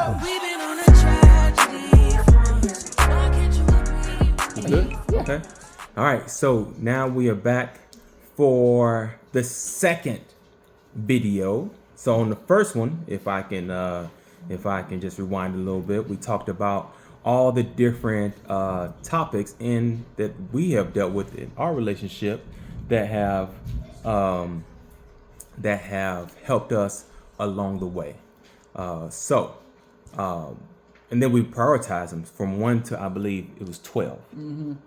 We've been on a tragedy front. Why can't you agree? Good? Okay. All right. So now we are back for the second video. So on the first one, if I can just rewind a little bit, we talked about all the different topics that we have dealt with in our relationship that have helped us along the way. And then we prioritize them from 1 to, I believe it was 12.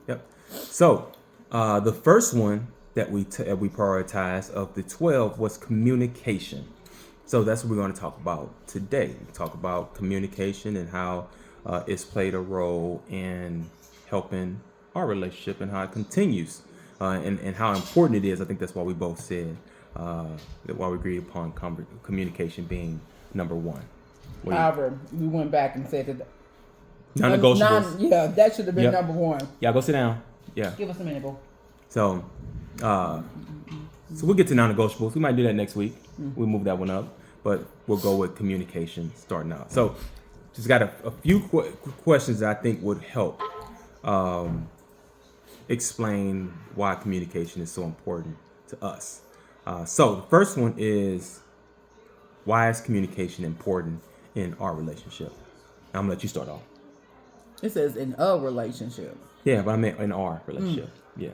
Yep. So the first one that we prioritized of the 12 was communication. So that's what we're going to talk about today. We talk about communication and how it's played a role in helping our relationship and how it continues and how important it is. I think that's why we both said that why we agreed upon communication being number one. However, we went back and said that non-negotiables. that should have been Yep. number one. Yeah, go sit down. Yeah. Give us a minute, bro. So we'll get to non-negotiables. We might do that next week. We'll move that one up, but we'll go with communication starting out. So just got a few questions that I think would help explain why communication is so important to us. So the first one is, why is communication important in our relationship? I'm gonna let you start off. It says in a relationship. Yeah, but I meant in our relationship. Yeah.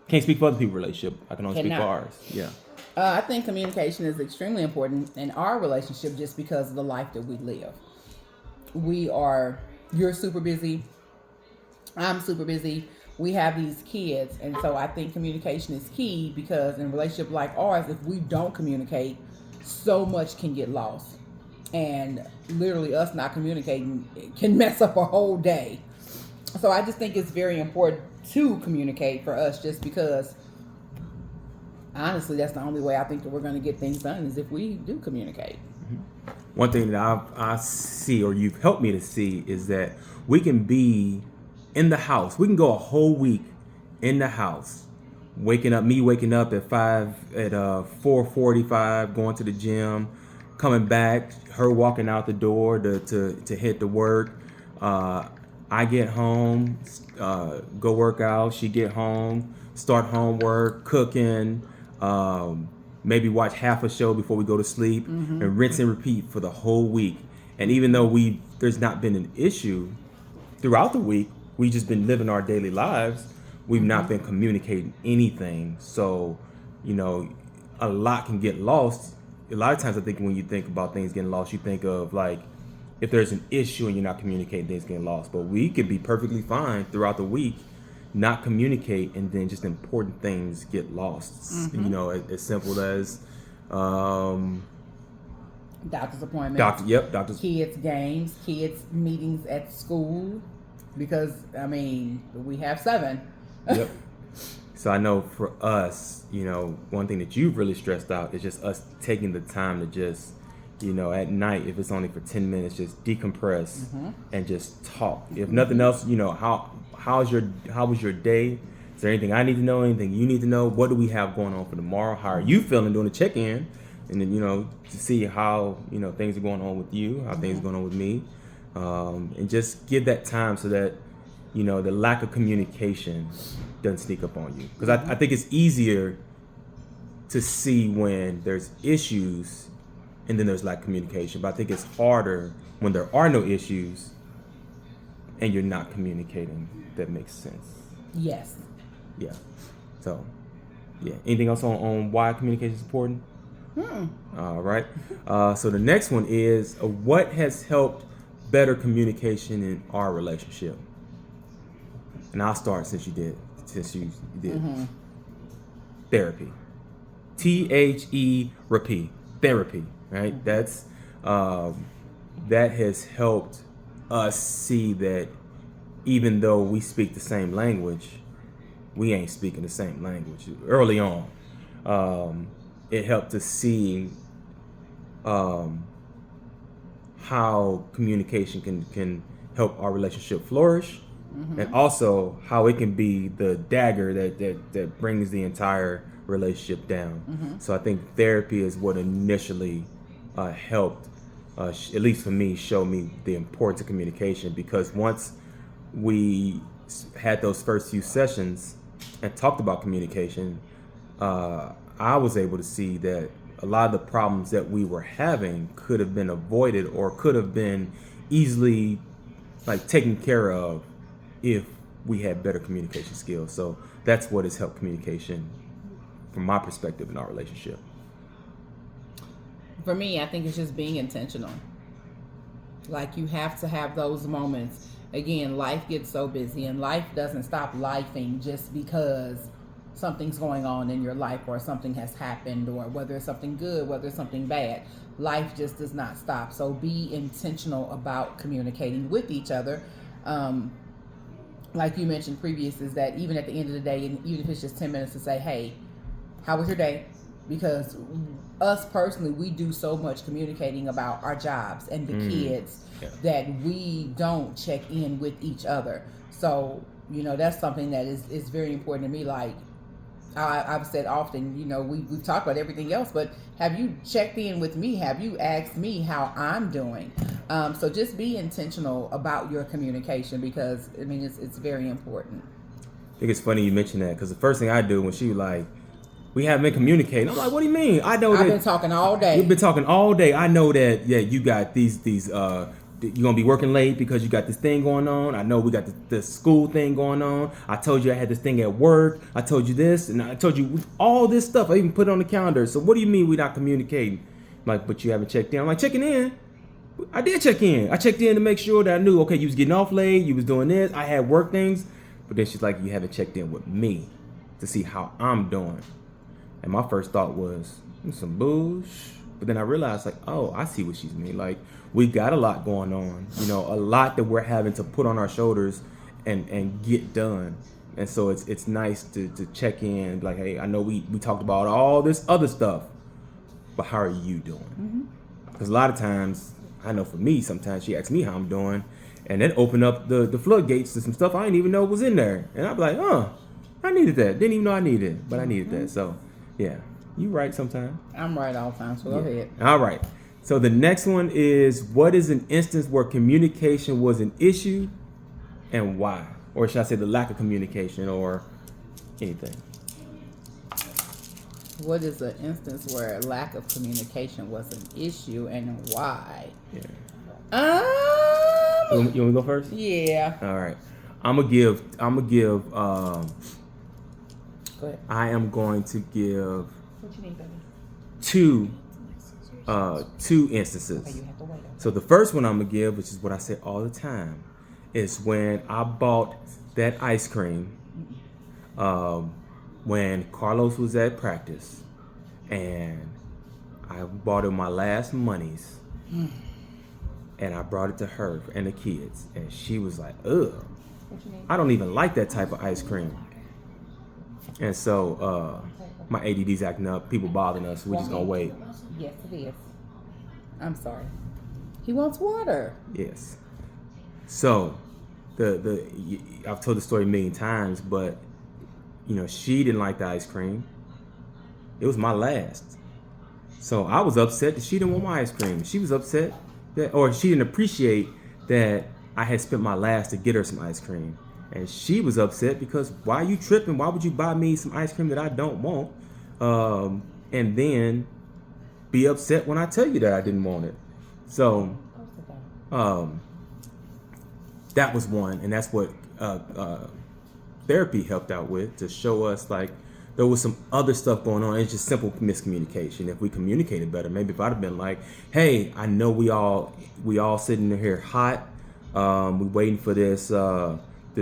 Can't speak for other people's relationship. I can only speak for ours. Yeah. I think communication is extremely important in our relationship just because of the life that we live. You're super busy. I'm super busy. We have these kids. And so I think communication is key because in a relationship like ours, if we don't communicate, so much can get lost. And literally us not communicating can mess up our whole day. So I just think it's very important to communicate for us just because honestly, that's the only way I think that we're going to get things done is if we do communicate. One thing that I see, or you've helped me to see, is that we can be in the house. We can go a whole week in the house, waking up at 4:45, going to the gym, coming back, her walking out the door to hit the work. I get home, go work out. She get home, start homework, cooking, maybe watch half a show before we go to sleep, and rinse and repeat for the whole week. And even though there's not been an issue throughout the week, we've just been living our daily lives. We've not been communicating anything. So, a lot can get lost. A lot of times I think when you think about things getting lost, you think of like, if there's an issue and you're not communicating, things getting lost. But we could be perfectly fine throughout the week, not communicate, and then just important things get lost. As simple as doctor's appointments. Doctor's. Kids games, kids meetings at school. Because, we have 7. Yep. So I know for us, one thing that you've really stressed out is just us taking the time to just, at night, if it's only for 10 minutes, just decompress and just talk. If nothing else, how was your day? Is there anything I need to know? Anything you need to know? What do we have going on for tomorrow? How are you feeling? Doing a check-in, and then to see how things are going on with you, how things are going on with me, and just give that time so that the lack of communication doesn't sneak up on you. Because I think it's easier to see when there's issues and then there's lack of communication. But I think it's harder when there are no issues and you're not communicating. That makes sense. Yes. Yeah. So, yeah. Anything else on why communication is important? All right. So the next one is, what has helped better communication in our relationship? And I'll start since you did. Therapy. THERAPY. Therapy. Right. That's that has helped us see that even though we speak the same language, we ain't speaking the same language early on. It helped us see how communication can help our relationship flourish, and also how it can be the dagger that brings the entire relationship down. So I think therapy is what initially helped at least for me, showed me the importance of communication, because once we had those first few sessions and talked about communication, I was able to see that a lot of the problems that we were having could have been avoided or could have been easily like taken care of if we had better communication skills. So that's what has helped communication from my perspective in our relationship. For me, I think it's just being intentional. Like, you have to have those moments. Again, life gets so busy, and life doesn't stop lifing just because something's going on in your life or something has happened, or whether it's something good, whether it's something bad. Life just does not stop. So be intentional about communicating with each other. Like you mentioned previous, is that even at the end of the day, and even if it's just 10 minutes to say, hey, how was your day? Because us personally, we do so much communicating about our jobs and the kids that we don't check in with each other. So, that's something that is very important to me. Like, I've said often, we've talked about everything else, but have you checked in with me? Have you asked me how I'm doing? So just be intentional about your communication, because, it's very important. I think it's funny you mentioned that, because the first thing I do when she was like, we haven't been communicating, I'm like, what do you mean? I know I've that been talking all day. You've been talking all day. I know that, you got these you're going to be working late because you got this thing going on. I know we got the school thing going on. I told you I had this thing at work. I told you this, and I told you all this stuff. I even put it on the calendar. So what do you mean we're not communicating? I'm like, but you haven't checked in. I'm like, checking in? I did check in. I checked in to make sure that I knew, okay, you was getting off late. You was doing this. I had work things. But then she's like, you haven't checked in with me to see how I'm doing. And my first thought was, some bullshit. But then I realized, like, oh, I see what she's mean. Like, we got a lot going on, a lot that we're having to put on our shoulders and get done. And so it's nice to check in, like, hey, I know we talked about all this other stuff, but how are you doing? Because a lot of times, I know for me, sometimes she asks me how I'm doing, and then open up the floodgates to some stuff I didn't even know was in there. And I'd be like, I needed that. Didn't even know I needed it, but I needed that. So, yeah, you right sometimes. I'm right all the time, so go ahead. All right. So the next one is, what is an instance where communication was an issue and why? Or should I say the lack of communication or anything? What is an instance where a lack of communication was an issue and why? Yeah. You You want me to go first? Yeah. All right. I'm gonna give Go ahead. I am going to give What you need, baby? two instances. Okay, you have to wait. So the first one I'm gonna give, which is what I say all the time, is when I bought that ice cream when Carlos was at practice, and I bought him my last monies, and I brought it to her and the kids, and she was like, ugh, What you need? I don't even like that type of ice cream. And so my ADD's acting up, people bothering us, we're just gonna wait. Yes, it is. I'm sorry. He wants water. Yes. So I've told the story a million times, but she didn't like the ice cream. It was my last. So I was upset that she didn't want my ice cream. She was upset or she didn't appreciate that I had spent my last to get her some ice cream. And she was upset because, why are you tripping? Why would you buy me some ice cream that I don't want? And then be upset when I tell you that I didn't want it. So that was one, and that's what therapy helped out with, to show us like there was some other stuff going on. It's just simple miscommunication. If we communicated better, maybe if I'd have been like, hey, I know we all sitting here hot, we waiting for this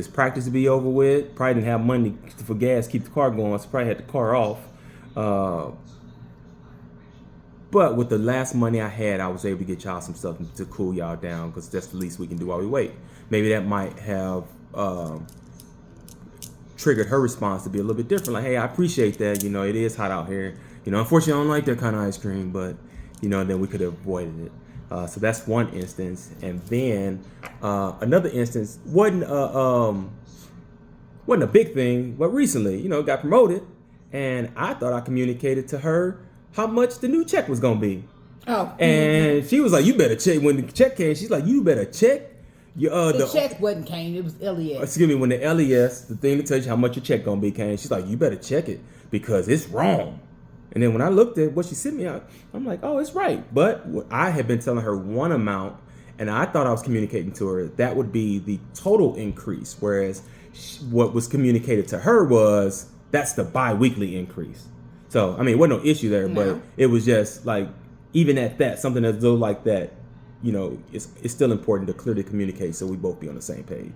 practice to be over with. Probably didn't have money for gas, keep the car going, so probably had the car off. But with the last money I had, I was able to get y'all some stuff to cool y'all down, because that's the least we can do while we wait. Maybe that might have triggered her response to be a little bit different. Like, hey, I appreciate that. It is hot out here. Unfortunately, I don't like that kind of ice cream, but, then we could have avoided it. So that's one instance. And then another instance wasn't a big thing, but recently, got promoted, and I thought I communicated to her how much the new check was gonna be. Oh. And she was like, "You better check." When the check came, she's like, "You better check your The check wasn't came. It was LES. Excuse me, when the LES, the thing that tells you how much your check gonna be, came, she's like, "You better check it because it's wrong." And then when I looked at what she sent me out, I'm like, "Oh, it's right." But I had been telling her one amount, and I thought I was communicating to her that would be the total increase, whereas what was communicated to her was that's the bi-weekly increase. So I mean, it wasn't no issue there, but No. it was just like even at that, something as though like that, you know, it's still important to clearly communicate so we both be on the same page.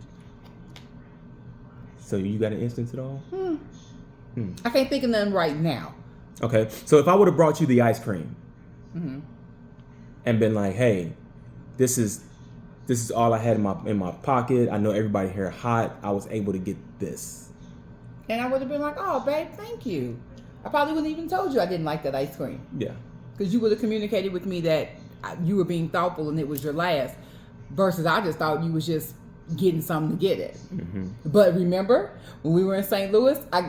So you got an instance at all? I can't think of none right now. Okay, so if I would have brought you the ice cream and been like, "Hey, this is all I had in my pocket. I know everybody here hot. I was able to get this." And I would have been like, "Oh, babe, thank you." I probably wouldn't even told you I didn't like that ice cream. Yeah. Because you would have communicated with me that you were being thoughtful and it was your last. Versus I just thought you was just getting something to get it. But remember, when we were in St. Louis, I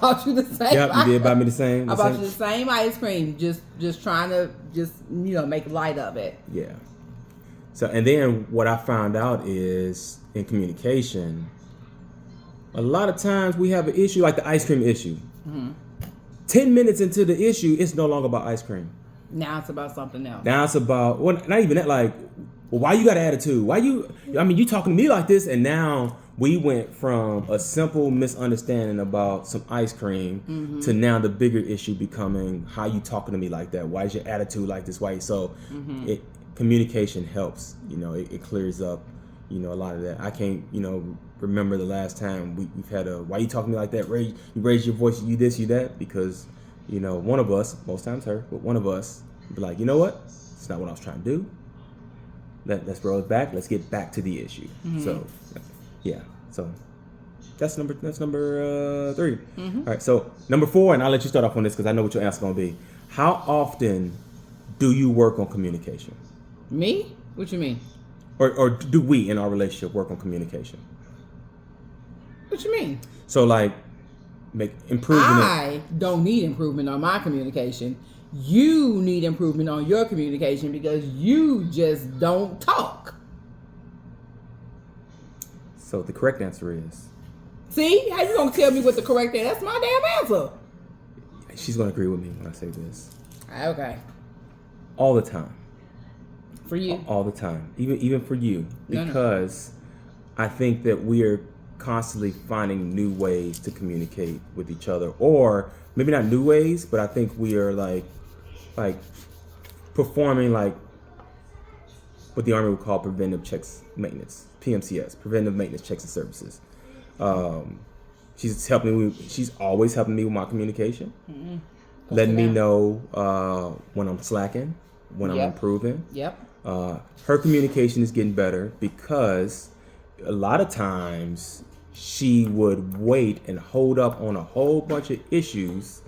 bought you the same. Yep, you did buy me the same. I bought you the same ice cream, just trying to make light of it. Yeah. So, and then what I found out is in communication, a lot of times we have an issue like the ice cream issue. 10 minutes into the issue, it's no longer about ice cream. Now it's about something else. Now it's about, well, not even that, like, well, why you got an attitude? Why you talking to me like this? And now we went from a simple misunderstanding about some ice cream to now the bigger issue becoming how you talking to me like that? Why is your attitude like this? Why? So communication helps, it clears up, a lot of that. I can't, remember the last time we've had why you talking to me like that? You raise your voice, you this, you that, because, one of us, most times her, but one of us be like, you know what? It's not what I was trying to do. Let's roll it back. Let's get back to the issue. So, yeah. So that's number 3. All right. So number 4, and I'll let you start off on this because I know what your answer's gonna be. How often do you work on communication? Me? What you mean? Or do we in our relationship work on communication? What you mean? So like make improvement. I don't need improvement on my communication. You need improvement on your communication because you just don't talk. So the correct answer is. See? How you gonna tell me what the correct answer? That's my damn answer. She's gonna agree with me when I say this. Okay. All the time. For you. All the time. Even for you. No. Because I think that we are constantly finding new ways to communicate with each other. Or maybe not new ways, but I think we are like performing like what the Army would call preventive checks maintenance, PMCS, preventive maintenance checks and services. She's always helping me with my communication, letting me know when I'm slacking, when I'm improving. Yep. Her communication is getting better because a lot of times she would wait and hold up on a whole bunch of issues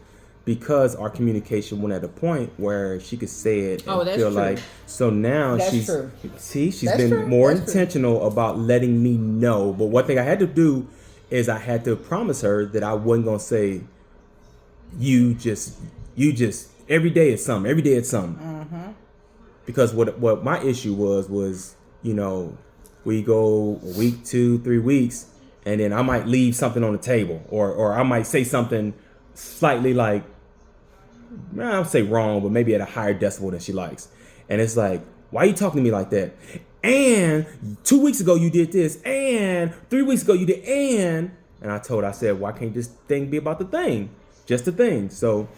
because our communication went at a point where she could say it and that's feel true. like, so now That's she's true. she's That's been true. more That's true. intentional about letting me know. But one thing I had to do is I had to promise her that I wasn't gonna say you just every day it's something, every day it's something. Because what my issue was we go a week, 2, 3 weeks, and then I might leave something on the table, or I might say something slightly like, I don't say wrong, but maybe at a higher decibel than she likes. And it's like, why are you talking to me like that? And 2 weeks ago you did this, and 3 weeks ago you did, and I said, why can't this thing be about the thing? Just the thing. So,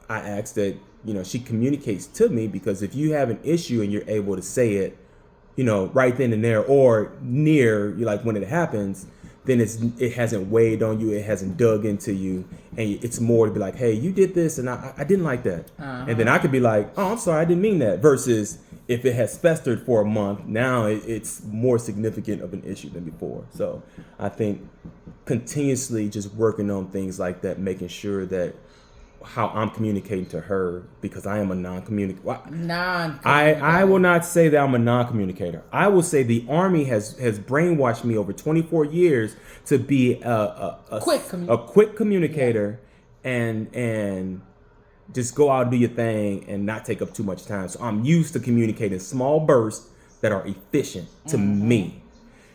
I asked that, she communicates to me, because if you have an issue and you're able to say it, right then and there or near, like when it happens, then it hasn't weighed on you, it hasn't dug into you, and it's more to be like, hey, you did this and I didn't like that. And then I could be like, oh, I'm sorry, I didn't mean that. Versus if it has festered for a month, now it's more significant of an issue than before. So I think continuously just working on things like that, making sure that how I'm communicating to her, because I am a non-communicator. I will not say that I'm a non-communicator. I will say the Army has brainwashed me over 24 years to be a quick communicator, and just go out and do your thing and not take up too much time. So I'm used to communicating small bursts that are efficient to me.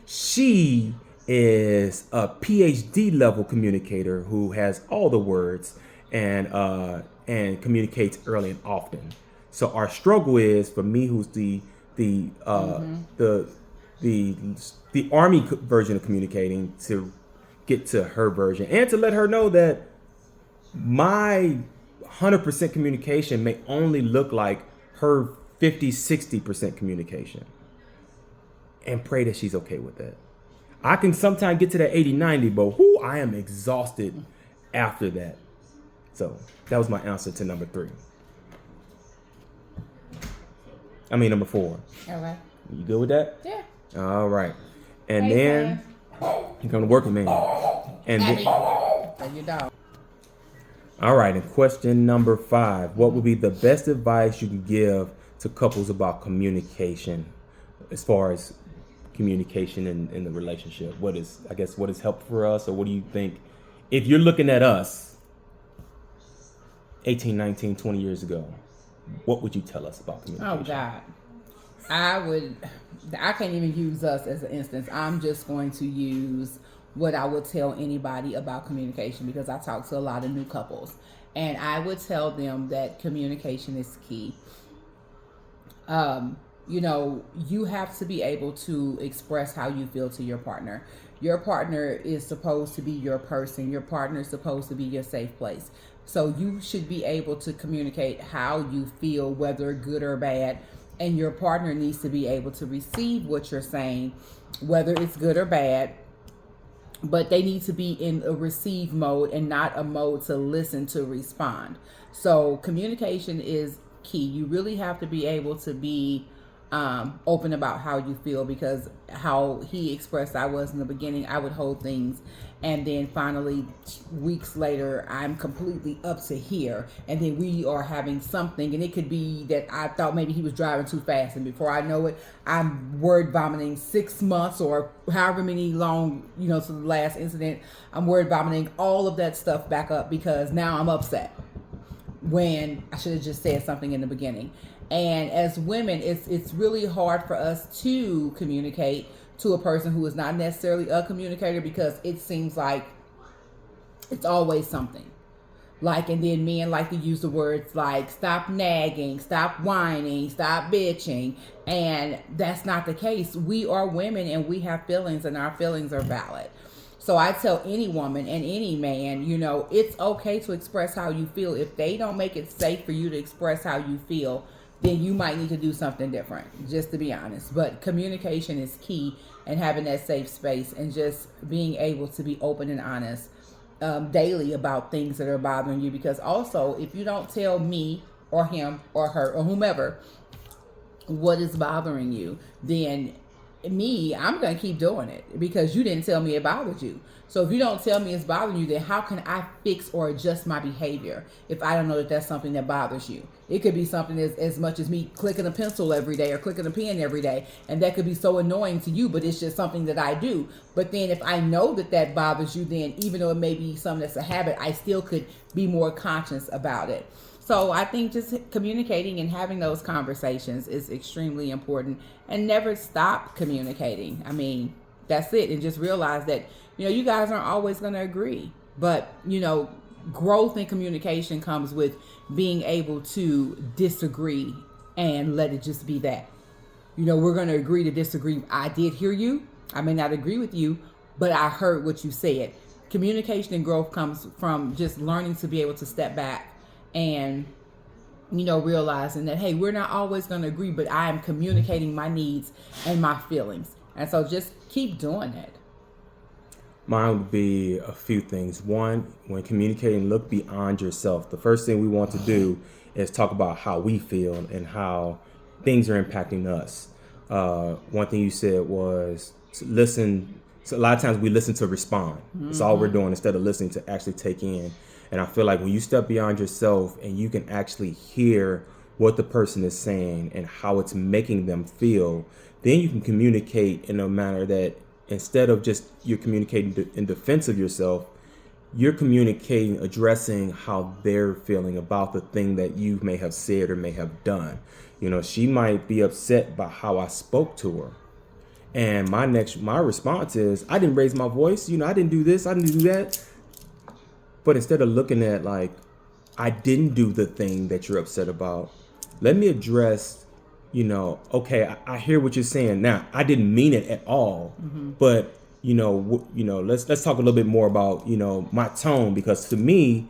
She is a PhD level communicator who has all the words and communicates early and often. So our struggle is for me, who's the army version of communicating, to get to her version and to let her know that my 100% communication may only look like her 50-60% communication, and pray that she's okay with that. I can sometimes get to that 80-90, but I am exhausted after that. So that was my answer to number 3. Number 4. Okay. You good with that? Yeah. All right. And Hey, then you're going to work with me. And Abby. then, There you go. all right. And question number 5. What would be the best advice you can give to couples about communication, as far as communication in the relationship? What has helped for us, or what do you think, if you're looking at us 18, 19, 20 years ago, what would you tell us about communication? Oh God. I can't even use us as an instance. I'm just going to use what I would tell anybody about communication, because I talk to a lot of new couples, and I would tell them that communication is key. You have to be able to express how you feel to your partner. Your partner is supposed to be your person. Your partner is supposed to be your safe place. So you should be able to communicate how you feel, whether good or bad. And your partner needs to be able to receive what you're saying, whether it's good or bad. But they need to be in a receive mode and not a mode to listen to respond. So communication is key. You really have to be able to be open about how you feel, because how he expressed I was in the beginning, I would hold things, and then finally weeks later I'm completely up to here, and then we are having something, and it could be that I thought maybe he was driving too fast, and before I know it I'm word vomiting 6 months or however many long, to the last incident, I'm word vomiting all of that stuff back up because now I'm upset when I should have just said something in the beginning. And as women, it's really hard for us to communicate to a person who is not necessarily a communicator, because it seems like it's always something. And then men like to use the words like stop nagging, stop whining, stop bitching. And that's not the case. We are women and we have feelings, and our feelings are valid. So I tell any woman and any man, it's okay to express how you feel. If they don't make it safe for you to express how you feel, then you might need to do something different, just to be honest. But communication is key, and having that safe space, and just being able to be open and honest daily about things that are bothering you. Because also, if you don't tell me or him or her or whomever what is bothering you, then I'm going to keep doing it because you didn't tell me it bothered you. So if you don't tell me it's bothering you, then how can I fix or adjust my behavior if I don't know that that's something that bothers you? It could be something as much as me clicking a pencil every day or clicking a pen every day. And that could be so annoying to you, but it's just something that I do. But then if I know that bothers you, then even though it may be something that's a habit, I still could be more conscious about it. So I think just communicating and having those conversations is extremely important, and never stop communicating. That's it. And just realize that, you guys aren't always going to agree, but, growth in communication comes with being able to disagree and let it just be that. We're going to agree to disagree. I did hear you. I may not agree with you, but I heard what you said. Communication and growth comes from just learning to be able to step back and, realizing that, hey, we're not always going to agree, but I am communicating my needs and my feelings. And so just keep doing it. Mine would be a few things. One, when communicating, look beyond yourself. The first thing we want to do is talk about how we feel and how things are impacting us. One thing you said was to listen. So a lot of times we listen to respond. That's all we're doing instead of listening to actually take in. And I feel like when you step beyond yourself and you can actually hear what the person is saying and how it's making them feel, then you can communicate in a manner that, instead of just you're communicating in defense of yourself, you're communicating, addressing how they're feeling about the thing that you may have said or may have done. You know, she might be upset by how I spoke to her. And my response is, I didn't raise my voice. You know, I didn't do this. I didn't do that. But instead of looking at like, I didn't do the thing that you're upset about, let me address, you know, okay, I hear what you're saying. Now, I didn't mean it at all, but you know, let's talk a little bit more about, you know, my tone, because to me,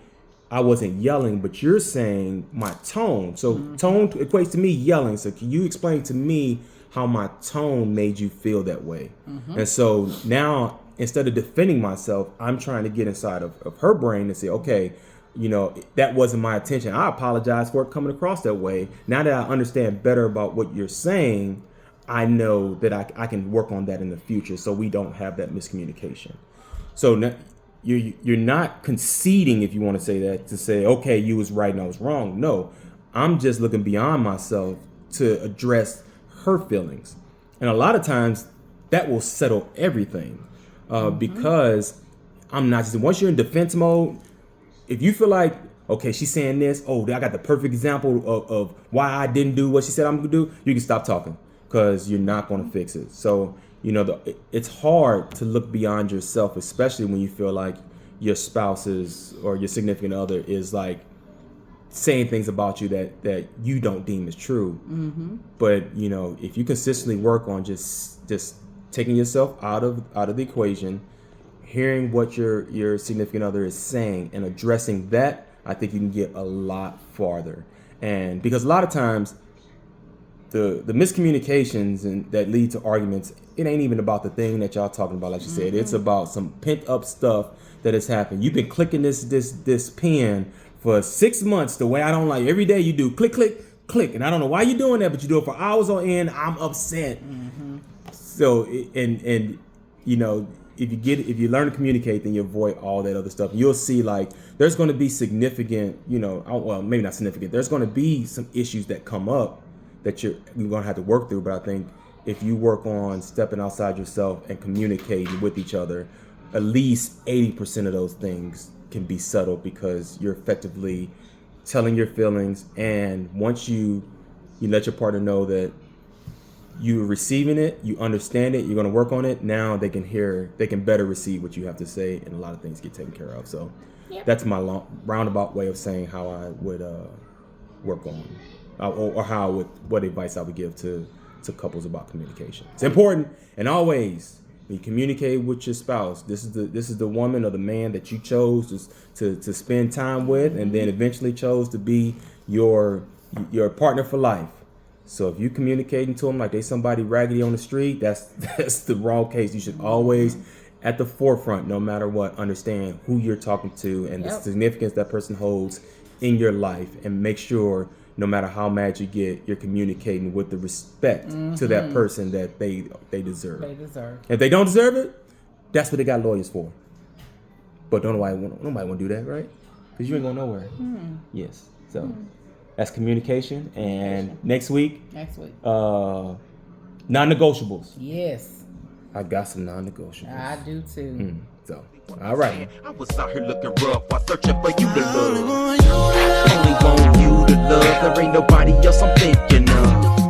I wasn't yelling, but you're saying my tone. So tone equates to me yelling. So can you explain to me how my tone made you feel that way? And so now, instead of defending myself, I'm trying to get inside of her brain and say, okay, you know, that wasn't my intention. I apologize for it coming across that way. Now that I understand better about what you're saying, I know that I can work on that in the future so we don't have that miscommunication. So now, you're not conceding, if you want to say that, to say, okay, you was right and I was wrong. No, I'm just looking beyond myself to address her feelings. And a lot of times that will settle everything because I'm not just, once you're in defense mode, if you feel like, okay, she's saying this, oh, I got the perfect example of why I didn't do what she said I'm going to do, you can stop talking because you're not going to fix it. So, you know, it's hard to look beyond yourself, especially when you feel like your spouse is, or your significant other is like saying things about you that you don't deem as true. But, you know, if you consistently work on just taking yourself out of the equation, hearing what your significant other is saying and addressing that, I think you can get a lot farther. And because a lot of times the miscommunications and that lead to arguments, it ain't even about the thing that y'all talking about, like you said. It's about some pent up stuff that has happened. You've been clicking this pen for 6 months the way I don't like. Every day you do click, click, click. And I don't know why you're doing that, but you do it for hours on end. I'm upset. So, and you know, if you learn to communicate, then you avoid all that other stuff. You'll see, like, there's going to be significant, you know, well, maybe not significant. There's going to be some issues that come up that you're going to have to work through. But I think if you work on stepping outside yourself and communicating with each other, at least 80% of those things can be settled because you're effectively telling your feelings. And once you let your partner know that you're receiving it, you understand it, you're going to work on it, now they can better receive what you have to say, and a lot of things get taken care of. So that's my roundabout way of saying how I would work on, or what advice I would give to couples about communication. It's important, and always when you communicate with your spouse, this is the woman or the man that you chose to spend time with, and then eventually chose to be your partner for life. So if you communicating to them like they somebody raggedy on the street, that's the wrong case. You should always, at the forefront, no matter what, understand who you're talking to and the significance that person holds in your life, and make sure no matter how mad you get, you're communicating with the respect to that person that they deserve. If they don't deserve it, that's what they got lawyers for. But nobody want to do that, right? Because you ain't going nowhere. Yes. So. That's communication. And next week, non-negotiables. Yes. I got some non-negotiables. I do too. So, all right. I was out here looking rough while searching for you to love. Only want you to love. There ain't nobody else I'm thinking of.